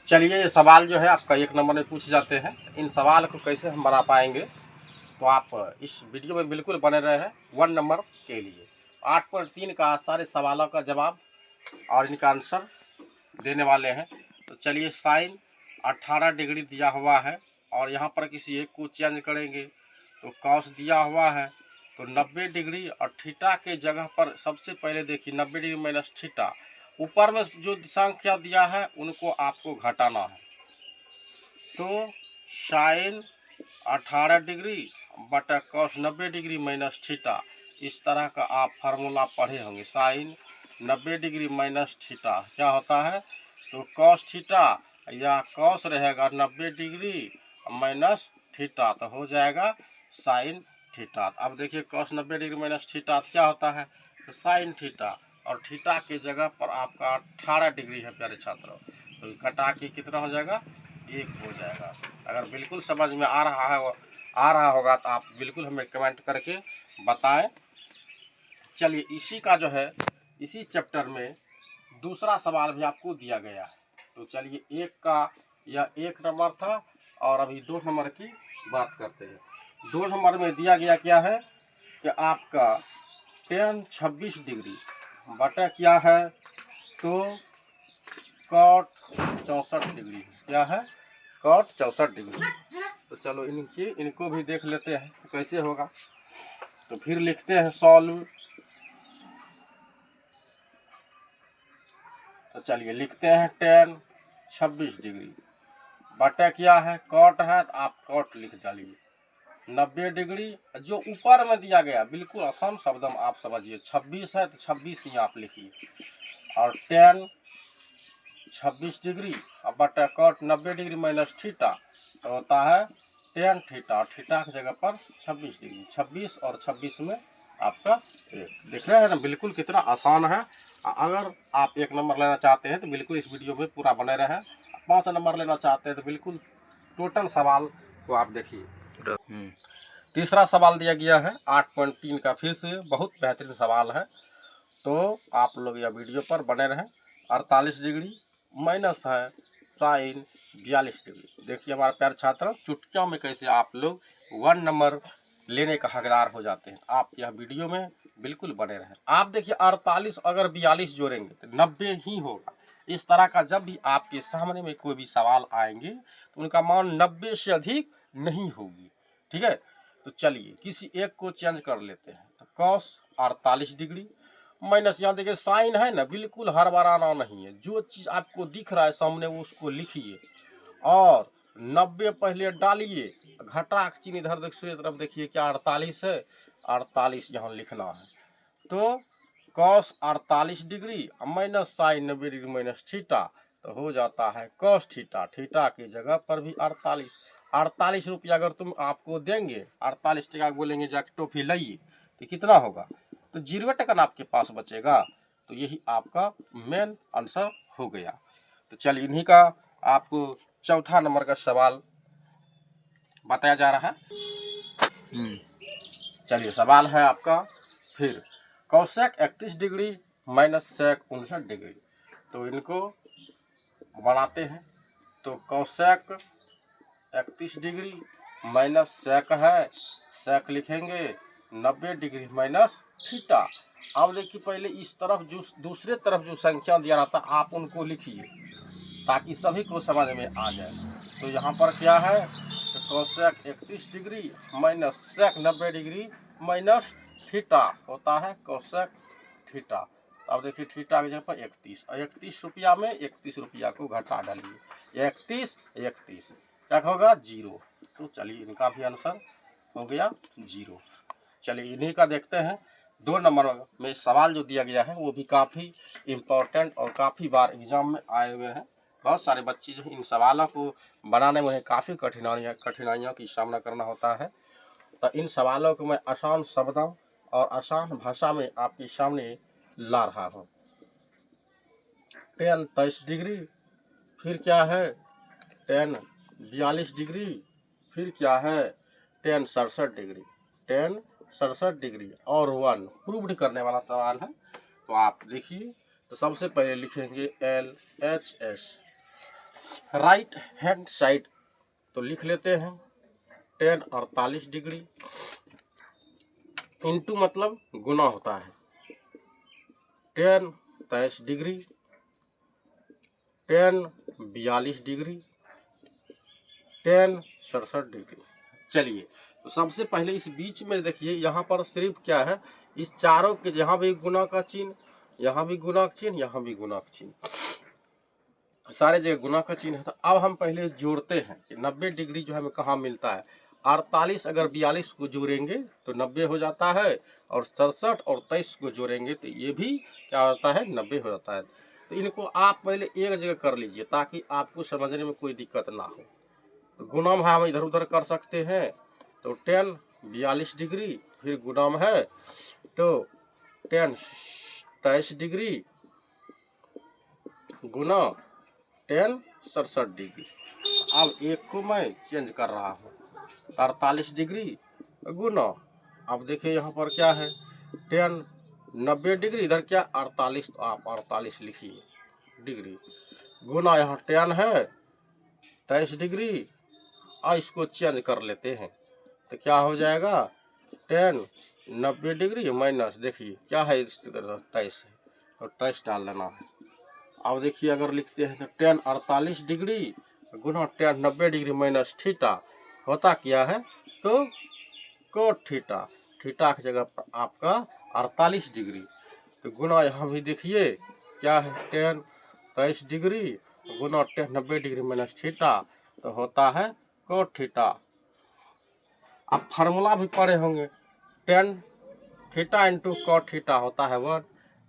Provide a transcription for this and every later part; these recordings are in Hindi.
चलिए, ये सवाल जो है आपका 1 नंबर में पूछ जाते हैं। इन सवाल को कैसे हम बना पाएंगे, तो आप इस वीडियो में बिल्कुल बने रहे हैं 1 नंबर के लिए। 8.3 का सारे सवालों का जवाब और इनका आंसर देने वाले हैं। तो चलिए, साइन 18 डिग्री दिया हुआ है और यहाँ पर किसी एक को चेंज करेंगे तो कॉस दिया हुआ है, तो 90 डिग्री और थीटा के जगह पर सबसे पहले देखिए 90 डिग्री माइनस थीटा। ऊपर में जो संख्या दिया है उनको आपको घटाना है, तो साइन 18 डिग्री बटा कॉस 90 डिग्री माइनस थीटा, इस तरह का आप फार्मूला पढ़े होंगे। साइन 90 डिग्री माइनस थीटा क्या होता है, तो कॉस थीटा या कॉस रहेगा 90 डिग्री माइनस थीटा, तो हो जाएगा साइन थीटा। अब देखिए कॉस 90 डिग्री माइनस थीटा क्या होता है, तो साइन थीटा, और थीटा के जगह पर आपका 18 डिग्री है प्यारे छात्रों, तो कटा के कितना हो जाएगा, 1 हो जाएगा। अगर बिल्कुल समझ में आ रहा होगा तो आप बिल्कुल हमें कमेंट करके बताएं। चलिए, इसी का जो है इसी चैप्टर में दूसरा सवाल भी आपको दिया गया है। तो चलिए, एक का यह 1 नंबर था और अभी 2 नंबर की बात करते हैं। 2 नंबर में दिया गया क्या है कि आपका tan 26 डिग्री बटा क्या है, तो कॉट 64 डिग्री। क्या है, कॉट 64 डिग्री। तो चलो इनको भी देख लेते हैं तो कैसे होगा। तो फिर लिखते हैं सॉल्व। तो चलिए लिखते हैं tan 26 डिग्री बटा क्या है, कॉट है तो आप कॉट लिख डालिए। 90 डिग्री जो ऊपर में दिया गया बिल्कुल आसान शब्द में आप समझिए, 26 है तो 26 ही आप लिखिए, और tan 26 डिग्री और बटा कॉट 90 डिग्री माइनस थीटा, तो होता है tan थीटा, और थीटा की जगह पर 26 डिग्री। 26 और 26 में आपका 1। देख रहे हैं ना, बिल्कुल कितना आसान है। अगर आप 1 नंबर लेना चाहते हैं तो बिल्कुल इस वीडियो में पूरा बने रहें। 5 नंबर लेना चाहते हैं तो बिल्कुल टोटल सवाल को आप देखिए। तीसरा सवाल दिया गया है 8.3 का, फिर से बहुत बेहतरीन सवाल है, तो आप लोग यह वीडियो पर बने रहें। 48 डिग्री माइनस है साइन 42 डिग्री। देखिए हमारे प्यारे छात्र, चुटकियों में कैसे आप लोग 1 नंबर लेने का हकदार हो जाते हैं। आप यह वीडियो में बिल्कुल बने रहें। आप देखिए 48 अगर 42 जोड़ेंगे तो 90 ही होगा। इस तरह का जब भी आपके सामने में कोई भी सवाल आएंगे तो उनका मान 90 से अधिक नहीं होगी। ठीक है, तो चलिए किसी एक को चेंज कर लेते हैं। तो कॉस 48 डिग्री माइनस, यहाँ देखिए साइन है ना, बिल्कुल हर बार आना नहीं है। जो चीज़ आपको दिख रहा है सामने वो उसको लिखिए और 90 पहले डालिए, घटा का चिन्ह इधर दूसरी तरफ देखिए क्या 48 है, 48 यहाँ लिखना है। तो cos 48 degree minus sine 90 degree minus theta, तो हो जाता है कॉस थीटा। थीटा की जगह पर भी 48 रुपया अगर तुम आपको देंगे, 48 टका बोलेंगे जाके टॉफी लाइए, तो कितना होगा, तो 0 टका आपके पास बचेगा। तो यही आपका मेन आंसर हो गया। तो चलिए, इन्हीं का आपको चौथा नंबर का सवाल बताया जा रहा है। चलिए, सवाल है आपका फिर cosec 31 degree minus sec 59 degree. तो इनको बनाते हैं। तो कौशेक 31 डिग्री माइनस सेक है, सेक लिखेंगे 90 डिग्री माइनस थीटा। अब देखिए पहले इस तरफ जो दूसरे तरफ जो संख्या दिया रहता आप उनको लिखिए ताकि सभी को समझ में आ जाए। तो यहाँ पर क्या है, तो cosec 31 degree minus sec 90 degree minus theta होता है कौशेक थीटा। अब देखिए थीटा की जगह पर 31 और 31 रुपया में 31 रुपया को घटा डालिए, 31 क्या होगा 0। तो चलिए इनका भी आंसर हो गया 0। चलिए इन्हीं का देखते हैं 2 नंबर में सवाल जो दिया गया है वो भी काफ़ी इम्पोर्टेंट और काफ़ी बार एग्जाम में आए हुए हैं। बहुत सारे बच्चे जो इन सवालों को बनाने में उन्हें काफ़ी कठिनाइयों की सामना करना होता है। तो इन सवालों को मैं आसान शब्दों और आसान भाषा में आपके सामने ला रहा हूँ। tan 23 डिग्री, फिर क्या है tan 42 डिग्री, फिर क्या है tan 67 डिग्री, tan 67 डिग्री और 1 प्रूव्ड करने वाला सवाल है। तो आप देखिए, तो सबसे पहले लिखेंगे LHS। राइट हैंड साइड तो लिख लेते हैं 10 48 डिग्री इंटू मतलब गुना होता है 10 23 डिग्री 10 42 डिग्री 10 67 डिग्री। चलिए तो सबसे पहले इस बीच में देखिए यहाँ पर सिर्फ क्या है, इस चारों के यहाँ भी गुना का चिन्ह, यहाँ भी गुना का चिन्ह, यहाँ भी गुना का चिन्ह, सारे जगह गुना का चिन्ह है। तो अब हम पहले जोड़ते हैं कि 90 डिग्री जो हमें कहाँ मिलता है। 48 अगर 42 को जोड़ेंगे तो 90 हो जाता है, और 67 और 23 को जोड़ेंगे तो ये भी क्या होता है, 90 हो जाता है। तो इनको आप पहले एक जगह कर लीजिए ताकि आपको समझने में कोई दिक्कत ना हो। तो गुणाम है हम इधर उधर कर सकते हैं। तो 10 42 डिग्री, फिर गुणाम है तो 10 23 डिग्री गुना 10 67 डिग्री। अब एक को मैं चेंज कर रहा हूँ 48 डिग्री गुना, अब देखिए यहाँ पर क्या है 10 90 डिग्री, इधर क्या 48, तो आप 48 लिखिए डिग्री गुना यहाँ 10 है 23 डिग्री। और इसको चेंज कर लेते हैं तो क्या हो जाएगा 10 90 डिग्री माइनस, देखिए क्या है इस तरह 23 है तो 23 डाल देना है। अब देखिए अगर लिखते हैं तो 10 48 डिग्री गुना 10 90 डिग्री माइनस थीटा, होता क्या है तो कोट थीटा, थीटा की जगह पर आपका 48 डिग्री। तो गुना यहाँ भी देखिए क्या है 10 23 डिग्री गुना 10 90 डिग्री माइनस थीटा, तो होता है कोट थीटा। आप फार्मूला भी पढ़े होंगे 10 थीटा इंटू कोट थीटा होता है 1,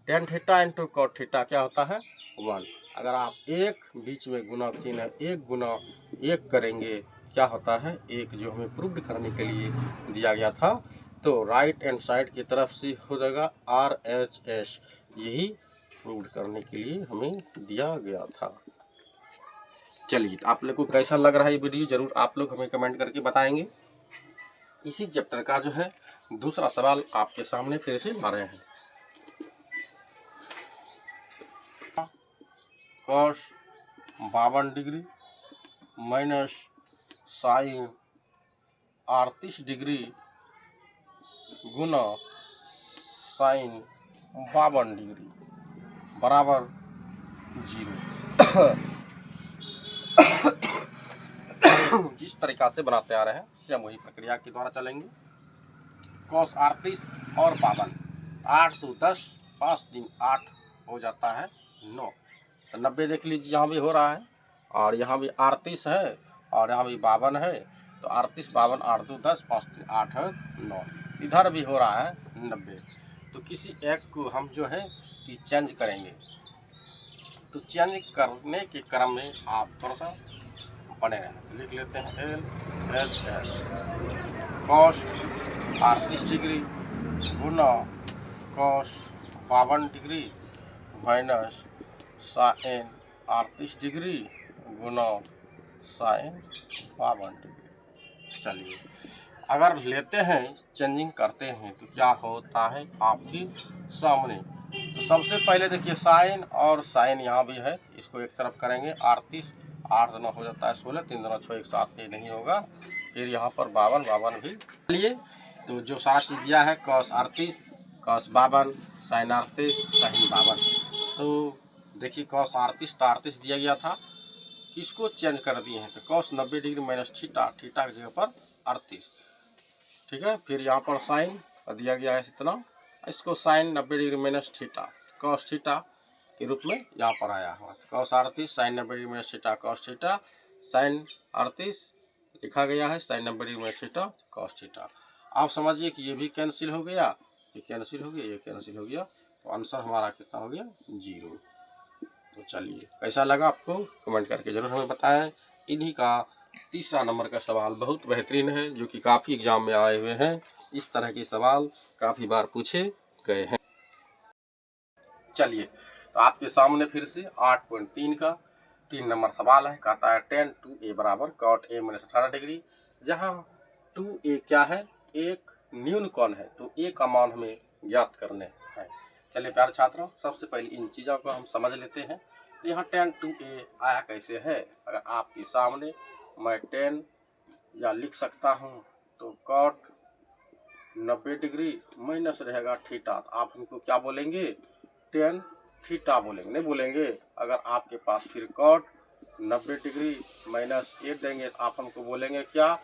10 थीटा इंटू कोट थीटा क्या होता है 1। अगर आप एक बीच में गुना चिन्ह एक गुना एक करेंगे क्या होता है एक, जो हमें प्रूव करने के लिए दिया गया था। तो राइट हैंड साइड की तरफ से हो जाएगा RHS, यही प्रूव करने के लिए हमें दिया गया था। चलिए आप लोग को कैसा लग रहा है ये वीडियो जरूर आप लोग हमें कमेंट करके बताएंगे। इसी चैप्टर का जो है दूसरा सवाल आपके सामने फिर से ला रहे हैं। Cos 52 degree minus sine 38 degree गुना साइन 52 डिग्री बराबर 0। जिस तरीका से बनाते आ रहे हैं सेम वही प्रक्रिया के द्वारा चलेंगे। कॉस 38 और 52, 8 तो 10, 5 दिन 8 हो जाता है 9। तो 90 देख लीजिए यहाँ भी हो रहा है, और यहाँ भी 38 है और यहाँ भी 52 है। तो 38 52 8 2 10, 5 3 8 है 9, इधर भी हो रहा है 90। तो किसी एक को हम जो है कि चेंज करेंगे। तो चेंज करने के क्रम में आप थोड़ा सा बने रहें। तो लिख लेते हैं LHS कॉस 38 डिग्री गुना cos 52 degree minus sine 38 degree गुना साइन 52 डिग्री। चलिए अगर लेते हैं चेंजिंग करते हैं तो क्या होता है आपके सामने। तो सबसे पहले देखिए साइन और साइन यहाँ भी है, इसको एक तरफ करेंगे 38 8 दूना हो जाता है 16, 3 दूना 6 एक साथ ये नहीं होगा। फिर यहाँ पर 52 भी। चलिए तो जो सारा चीज़ दिया है कॉस 38 कॉस 52 साइन 38 साइन 52। तो देखिए कॉस 38 तो 38 दिया गया था, किसको चेंज कर दिए हैं तो cos 90 degree minus theta, theta की जगह पर 38, ठीक है। फिर यहाँ पर साइन दिया गया है इतना, इसको sine 90 degree minus theta cos theta के रूप में यहाँ पर आया हुआ। Cos 38 sine 90 degree minus theta cos theta, sine 38 लिखा गया है sine 90 degree minus theta cos theta. आप समझिए कि ये भी कैंसिल हो गया, ये कैंसिल हो गया, ये कैंसिल हो गया, तो आंसर हमारा कितना हो गया 0। तो चलिए कैसा लगा आपको कमेंट करके जरूर हमें बताएं। इन्हीं का तीसरा नंबर का सवाल बहुत बेहतरीन है जो कि काफ़ी एग्जाम में आए हुए हैं, इस तरह के सवाल काफ़ी बार पूछे गए हैं। चलिए तो आपके सामने फिर से 8.3 का 3 नंबर सवाल है। कहता है 10 2a बराबर कॉट a माइनस 18 डिग्री, जहाँ 2a क्या है एक न्यून कोण है, तो a का मान हमें ज्ञात करने हैं। चलिए प्यारे छात्रों सबसे पहले इन चीज़ों को हम समझ लेते हैं तो यहाँ tan 2a आया कैसे है, अगर आपके सामने मैं 10 या लिख सकता हूँ तो cot 90 डिग्री माइनस रहेगा थीटा। आप हमको क्या बोलेंगे, tan थीटा बोलेंगे, नहीं बोलेंगे। अगर आपके पास फिर cot 90 डिग्री माइनस ए देंगे तो आप हमको बोलेंगे क्या,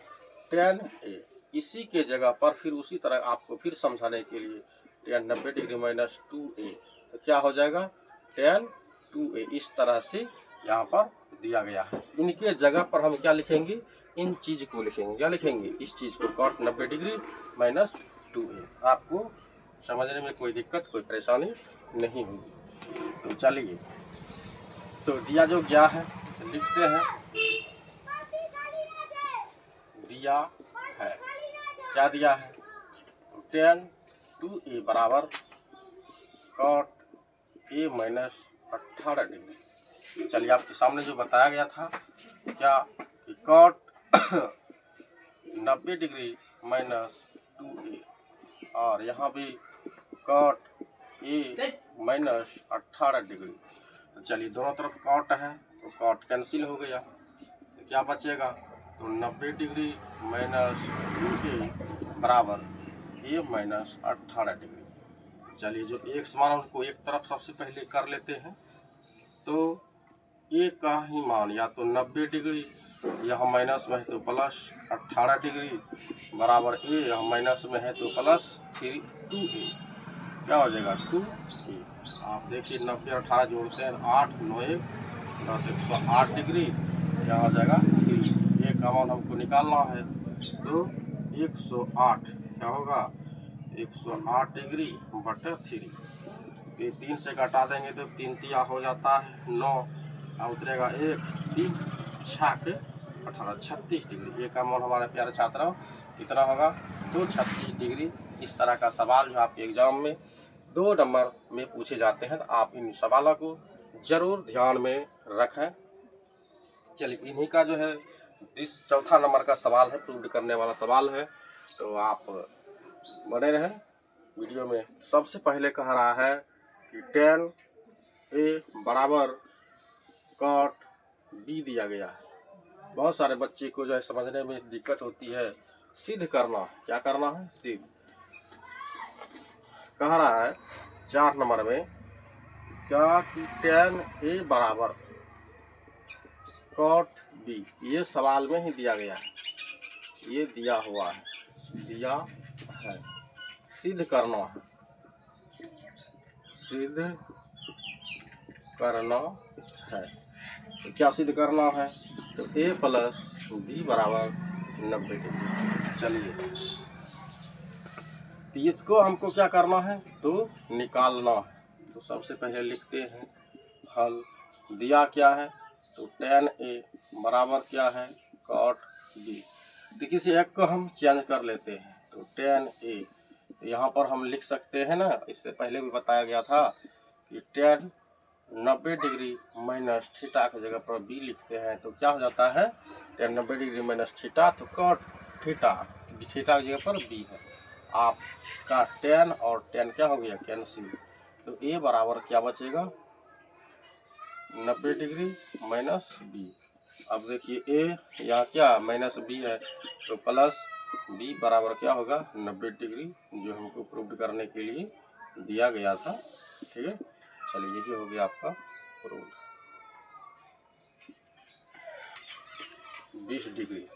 tan a। इसी के जगह पर फिर उसी तरह आपको फिर समझाने के लिए tan 90 डिग्री माइनस 2a, तो क्या हो जाएगा tan 2a। इस तरह से यहाँ पर दिया गया है। इनके जगह पर हम क्या लिखेंगे, इन चीज को लिखेंगे, क्या लिखेंगे, इस चीज को cot 90 डिग्री माइनस 2a। आपको समझने में कोई दिक्कत कोई परेशानी नहीं होगी। तो चलिए, तो दिया जो गया है लिखते हैं। दिया है, क्या दिया है, tan 2a बराबर cot a माइनस 18 डिग्री। चलिए, आपके सामने जो बताया गया था क्या कि cot 90 डिग्री माइनस 2a, और यहाँ भी cot a माइनस 18 डिग्री। तो चलिए, दोनों तरफ cot है तो cot कैंसिल हो गया, तो क्या बचेगा, तो 90 डिग्री माइनस 2a बराबर a माइनस 18 डिग्री। चलिए, जो एक समान उसको एक तरफ सबसे पहले कर लेते हैं। तो a का ही मान या तो 90 डिग्री, यहाँ माइनस में है तो प्लस 18 डिग्री बराबर a, यहाँ माइनस में है तो प्लस 2a, क्या हो जाएगा 2a। आप देखिए 90 और 18 जोड़ते हैं 8 9 1 10 108 डिग्री, यहाँ हो जाएगा 3। a का मान हमको निकालना है तो 108 क्या होगा 108 डिग्री बटे 3। ये 3 से घटा देंगे तो 3 तिया हो जाता है 9, उतरेगा 1 3 6 के 18 36 डिग्री। ए का मान हमारे प्यारे छात्रों कितना होगा, तो 36 डिग्री। इस तरह का सवाल जो आपके एग्जाम में 2 नंबर में पूछे जाते हैं, तो आप इन सवालों को जरूर ध्यान में रखें। चलिए, इन्हीं का जो है इस चौथा नंबर का सवाल है, प्रूव करने वाला सवाल है, तो आप बने रहें वीडियो में। सबसे पहले कह रहा है कि tan a बराबर cot b दिया गया है। बहुत सारे बच्चे को जो है समझने में दिक्कत होती है, सिद्ध करना, क्या करना है, सिद्ध। कह रहा है 4 नंबर में क्या कि tan a बराबर cot b, ये सवाल में ही दिया गया है, ये दिया हुआ है, दिया है, सिद्ध करना है, सिद्ध करना है। तो क्या सिद्ध करना है, तो a प्लस b बराबर 90 डिग्री। चलिए, तो इसको हमको क्या करना है, तो निकालना है। तो सबसे पहले लिखते हैं हल। दिया क्या है, तो tan a बराबर क्या है, cot b। तो किसी एक को हम चेंज कर लेते हैं, तो tan a यहाँ पर हम लिख सकते हैं ना, इससे पहले भी बताया गया था कि tan 90 डिग्री माइनस थीटा की जगह पर b लिखते हैं, तो क्या हो जाता है tan 90 डिग्री माइनस थीटा, तो cot थीटा, थीटा की जगह पर b है। आपका tan और tan क्या हो गया, कैंसिल। तो a बराबर क्या बचेगा 90 डिग्री माइनस b। अब देखिए a यहाँ क्या माइनस b है, तो प्लस b बराबर क्या होगा 90 डिग्री, जो हमको प्रूव करने के लिए दिया गया था। ठीक है, चलिए, ये हो गया आपका प्रूव। 20 डिग्री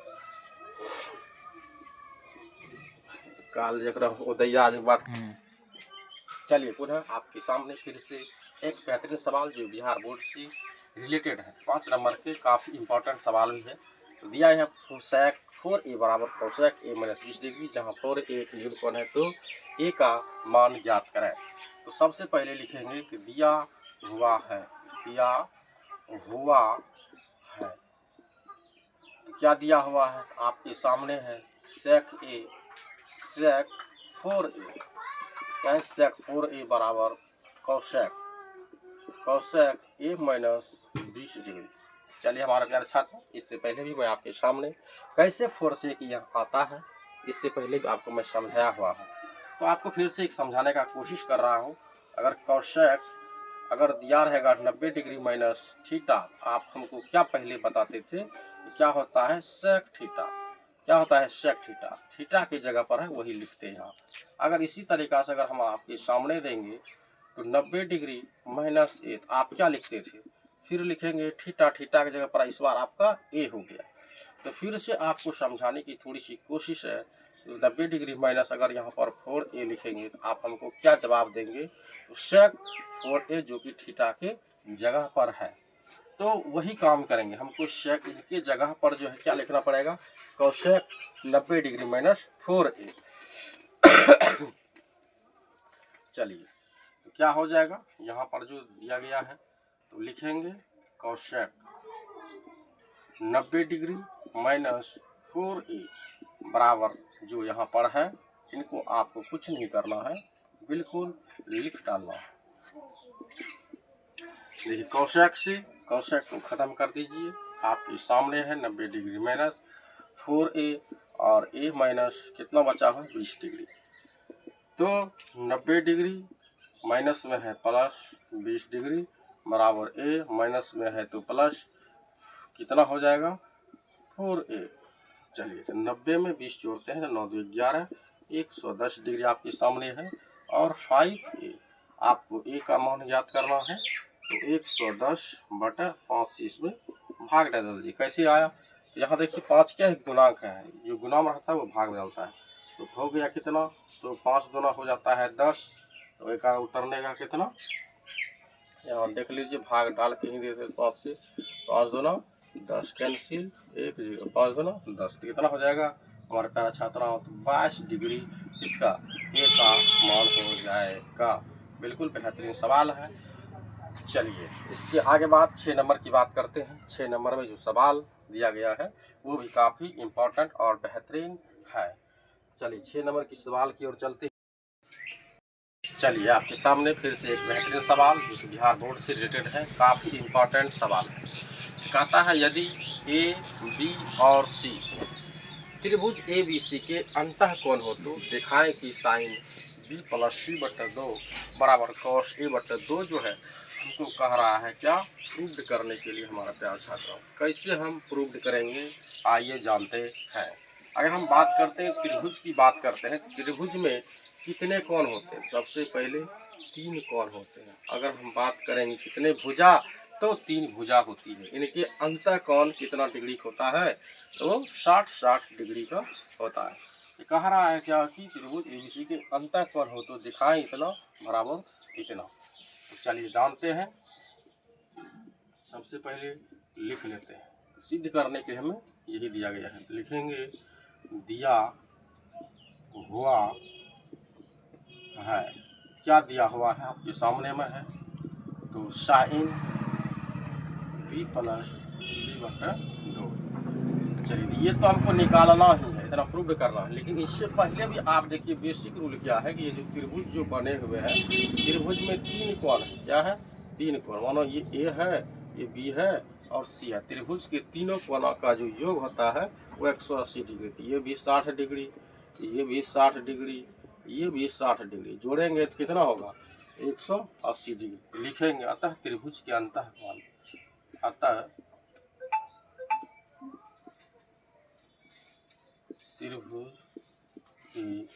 काल जकरा उदैया आज बात। चलिए, पुनः आपके सामने फिर से एक बेहतरीन सवाल जो बिहार बोर्ड से रिलेटेड है, 5 नंबर के काफ़ी इंपॉर्टेंट सवाल भी है। तो दिया है कोसेक 4a बराबर कोसेक a माइनस 20 डिग्री, जहाँ 4a एक यूनिकॉर्न है, तो a का मान ज्ञात करें। तो सबसे पहले लिखेंगे कि दिया हुआ है, दिया हुआ है, तो क्या दिया हुआ है, आपके सामने है सेक a, सेक 4a, क्या है, सेक 4a बराबर cosec, cosec a minus 20 degree. चलिए हमारा प्यारे छात्र, इससे पहले भी मैं आपके सामने कैसे 4 यहाँ आता है, इससे पहले भी आपको मैं समझाया हुआ हूँ, तो आपको फिर से एक समझाने का कोशिश कर रहा हूँ। अगर कोसेक अगर दिया रहेगा 90 डिग्री माइनस थीटा, आप हमको क्या पहले बताते थे, क्या होता है सेक थीटा, क्या होता है सेक थीटा, थीटा की जगह पर है वही लिखते हैं यहाँ। अगर इसी तरीका से अगर हम आपके सामने देंगे तो 90 डिग्री माइनस ए, आप क्या लिखते थे, फिर लिखेंगे थीटा, थीटा की जगह पर इस बार आपका ए हो गया। तो फिर से आपको समझाने की थोड़ी सी कोशिश है। 90 डिग्री माइनस अगर यहाँ पर 4a लिखेंगे तो आप हमको क्या जवाब देंगे, तो सेक 4a जो कि थीटा के जगह पर है। तो वही काम करेंगे, हमको सेक इनके जगह पर जो है क्या लिखना पड़ेगा, कोसेक 90 डिग्री माइनस 4a। चलिए तो क्या हो जाएगा, यहाँ पर जो दिया गया है तो लिखेंगे कोसेक 90 डिग्री माइनस 4a बराबर जो यहाँ पर है, इनको आपको कुछ नहीं करना है, बिल्कुल लिख डालना है। देखिए कोसेक से कोसेक को ख़त्म कर दीजिए, आपके सामने है 90 डिग्री माइनस 4a और a माइनस कितना बचा है 20 डिग्री। तो 90 डिग्री माइनस में है प्लस 20 डिग्री बराबर a माइनस में है तो प्लस कितना हो जाएगा 4a। चलिए तो 90 में 20 जोड़ते हैं तो 9 2 11, 110 डिग्री आपके सामने है। और 5a, आपको a का मान याद करना है तो 110/5 इसमें भाग डाल दीजिए। कैसे आया, यहाँ देखिए 5 क्या है गुणांक है, जो गुना में रहता है वो भाग डालता है। तो हो गया कितना, तो 5 दूना हो जाता है 10, तो एक उतरने का कितना, यहाँ देख लीजिए भाग डाल के ही देते तो आपसे 5 दूना 10 कैंसिल 1 0, 5 दूना 10, तो कितना हो जाएगा हमारे प्यारा छात्राओं, तो 22 डिग्री इसका ए का मान हो जाएगा। बिल्कुल बेहतरीन सवाल है। चलिए इसके आगे बात 6 नंबर की बात करते हैं। 6 नंबर में जो सवाल दिया गया है वो भी काफ़ी इम्पोर्टेंट और बेहतरीन है। चलिए 6 नंबर की सवाल की ओर चलते हैं। चलिए आपके सामने फिर से एक बेहतरीन सवाल जो बिहार बोर्ड से रिलेटेड है, काफ़ी इम्पोर्टेंट सवाल है। कहता है यदि ए बी और सी त्रिभुज ए बी सी के अंतःकोण हो तो दिखाएं कि साइन बी प्लस सी बटा 2 बराबर कॉस ए बटा 2 जो है हमको कह रहा है क्या, प्रूव्ड करने के लिए। हमारा प्यार छात्रों कैसे हम प्रूव्ड करेंगे, आइए जानते हैं। अगर हम बात करते हैं त्रिभुज की बात करते हैं, त्रिभुज में कितने कोण होते हैं, सबसे पहले 3 कोण होते हैं। अगर हम बात करेंगे कितने भुजा, तो 3 भुजा होती है। इनके अंतःकोण कितना डिग्री होता है, तो 60 डिग्री का होता है। ये कह रहा है क्या कि त्रिभुज एबीसी के अंतःकोण हो तो दिखाएं इतना बराबर इतना। तो चलिए जानते हैं, सबसे पहले लिख लेते हैं। सिद्ध करने के हमें यही दिया गया है, लिखेंगे दिया हुआ है, क्या दिया हुआ है आपके सामने में है, तो साइन बी प्लस सी बटा 2। चलिए ये तो हमको निकालना ही है, इतना प्रूव करना है। लेकिन इससे पहले भी आप देखिए बेसिक रूल क्या है कि ये जो त्रिभुज जो बने हुए हैं, त्रिभुज में 3 कोण है, क्या है 3 कोण, मानो ये ए है, ये बी है और सी है। त्रिभुज के तीनों कोणों का जो योग होता है वो 180 डिग्री, तो ये भी 60 डिग्री, ये भी 60 डिग्री, ये भी 60 डिग्री, जोड़ेंगे तो कितना होगा 180 डिग्री लिखेंगे। अतः त्रिभुज के अंतःकोण, अतः त्रिभुज की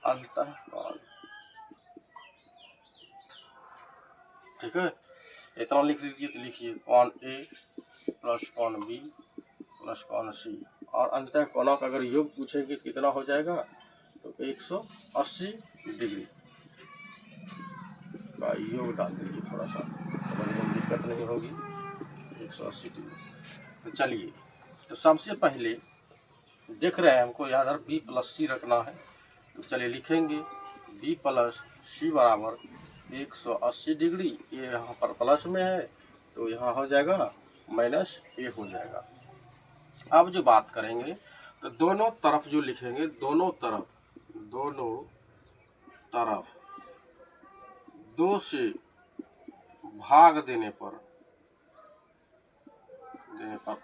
अंतःकोण, ठीक है इतना लिख लीजिए। तो लिखिए कोण ए प्लस कोण बी प्लस कोण सी, और अंतःकोणों का अगर योग पूछेंगे कितना हो जाएगा, तो 180 डिग्री का योग डाल दीजिए, थोड़ा सा समझने में दिक्कत नहीं होगी, 180 डिग्री। तो चलिए तो सबसे पहले देख रहे हैं हमको यहाँ बी प्लस सी रखना है, तो चलिए लिखेंगे बी प्लस सी बराबर 180 डिग्री। ये यहाँ पर प्लस में है तो यहाँ हो जाएगा माइनस ए हो जाएगा। अब जो बात करेंगे तो दोनों तरफ जो लिखेंगे, दोनों तरफ 2 से भाग देने पर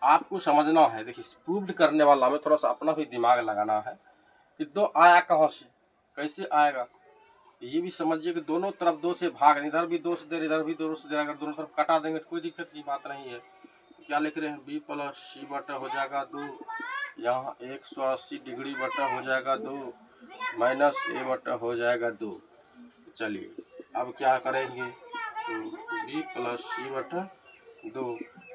आपको समझना है। देखिए प्रूव्ड करने वाला में थोड़ा सा अपना भी दिमाग लगाना है कि 2 आया कहाँ से, कैसे आएगा। ये भी समझिए कि दोनों तरफ 2 से भाग, इधर भी 2 से दे, इधर भी 2 से दे। अगर दोनों तरफ काटा देंगे तो कोई दिक्कत की बात नहीं है। क्या लिख रहे हैं, b प्लस सी बटा हो जाएगा 2, यहाँ 180 डिग्री बटा हो जाएगा 2, माइनस a बटा हो जाएगा 2। चलिए अब क्या करेंगे, तो b प्लस सी बटा 2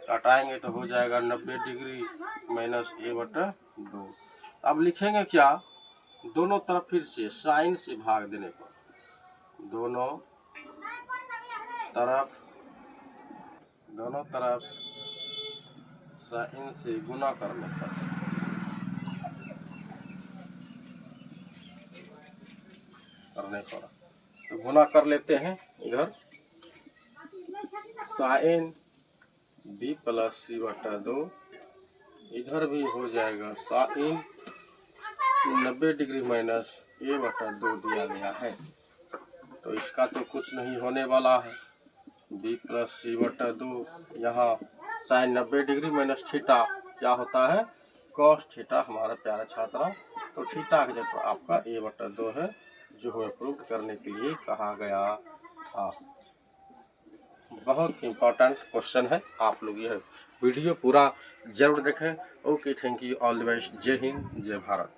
काटाएंगे तो हो जाएगा 90 डिग्री माइनस a बटा 2। अब लिखेंगे क्या, दोनों तरफ फिर से साइन से भाग देने पर, दोनों तरफ साइन से गुना करने पर तो गुना कर लेते हैं। इधर साइन b प्लस सी बटा 2, इधर भी हो जाएगा साइन 90 डिग्री माइनस a बटा 2 दिया गया है। तो इसका तो कुछ नहीं होने वाला है, b प्लस सी बटा 2, यहाँ साइन 90 डिग्री माइनस थीटा क्या होता है, कॉस थीटा हमारा प्यारा छात्रा। तो थीटा की जगह आपका a बटा 2 है, जो हमें प्रूव करने के लिए कहा गया था। बहुत इम्पोर्टेंट क्वेश्चन है, आप लोग यह वीडियो पूरा जरूर देखें। Okay, thank you, all the best, जय हिंद जय भारत।